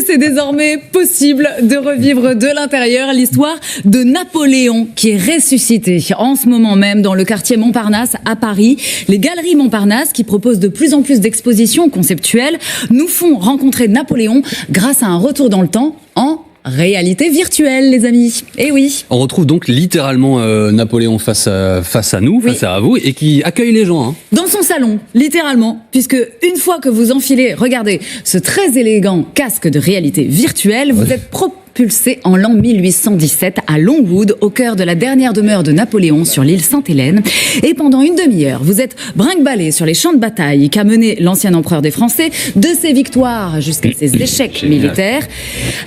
C'est désormais possible de revivre de l'intérieur l'histoire de Napoléon qui est ressuscité en ce moment même dans le quartier Montparnasse à Paris. Les galeries Montparnasse qui proposent de plus en plus d'expositions conceptuelles nous font rencontrer Napoléon grâce à un retour dans le temps en réalité virtuelle, les amis. Eh oui. On retrouve donc littéralement Napoléon face à nous, face à vous, et qui accueille les gens. Dans son salon, littéralement, puisque une fois que vous enfilez, regardez, ce très élégant casque de réalité virtuelle, vous êtes propulsé en l'an 1817 à Longwood, au cœur de la dernière demeure de Napoléon sur l'île Sainte-Hélène. Et pendant une demi-heure, vous êtes brinque-ballé sur les champs de bataille qu'a mené l'ancien empereur des Français, de ses victoires jusqu'à ses échecs militaires.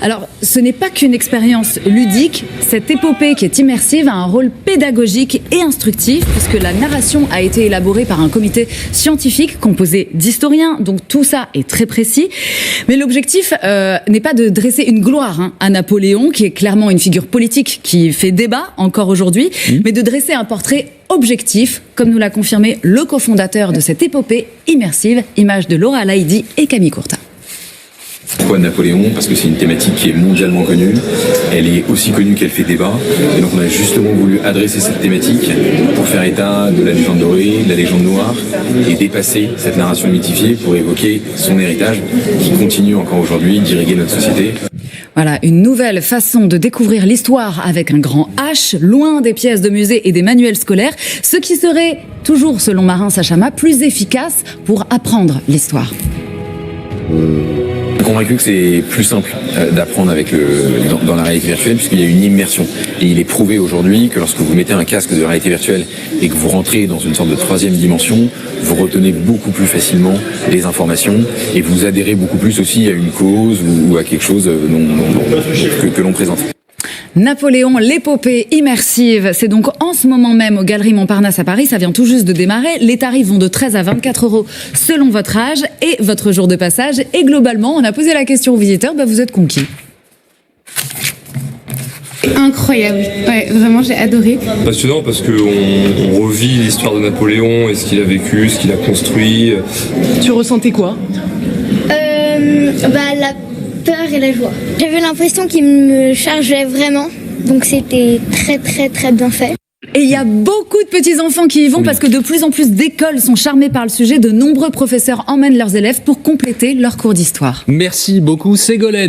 Alors, ce n'est pas qu'une expérience ludique, cette épopée qui est immersive a un rôle pédagogique et instructif, puisque la narration a été élaborée par un comité scientifique composé d'historiens, donc tout ça est très précis. Mais l'objectif n'est pas de dresser une gloire à Napoléon, qui est clairement une figure politique qui fait débat encore aujourd'hui, mais de dresser un portrait objectif, comme nous l'a confirmé le cofondateur de cette épopée immersive, image de Laura Laïdi et Camille Courtin. Pourquoi Napoléon? Parce que c'est une thématique qui est mondialement connue, elle est aussi connue qu'elle fait débat, et donc on a justement voulu adresser cette thématique pour faire état de la légende dorée, de la légende noire, et dépasser cette narration mythifiée pour évoquer son héritage qui continue encore aujourd'hui d'irriguer notre société. Voilà, une nouvelle façon de découvrir l'histoire avec un grand H, loin des pièces de musée et des manuels scolaires, ce qui serait, toujours selon Marin Sachama, plus efficace pour apprendre l'histoire. Je suis convaincu que c'est plus simple d'apprendre dans la réalité virtuelle puisqu'il y a une immersion. Et il est prouvé aujourd'hui que lorsque vous mettez un casque de réalité virtuelle et que vous rentrez dans une sorte de troisième dimension, vous retenez beaucoup plus facilement les informations et vous adhérez beaucoup plus aussi à une cause ou à quelque chose que l'on présente. Napoléon, l'épopée immersive, c'est donc en ce moment même aux Galeries Montparnasse à Paris, ça vient tout juste de démarrer. Les tarifs vont de 13 à 24 € selon votre âge et votre jour de passage. Et globalement, on a posé la question aux visiteurs, vous êtes conquis. Incroyable, ouais, vraiment j'ai adoré. Passionnant parce qu'on revit l'histoire de Napoléon et ce qu'il a vécu, ce qu'il a construit. Tu ressentais quoi? La peur et la joie. J'avais l'impression qu'il me chargeait vraiment, donc c'était très très très bien fait. Et il y a beaucoup de petits-enfants qui y vont parce que de plus en plus d'écoles sont charmées par le sujet. De nombreux professeurs emmènent leurs élèves pour compléter leur cours d'histoire. Merci beaucoup Ségolène.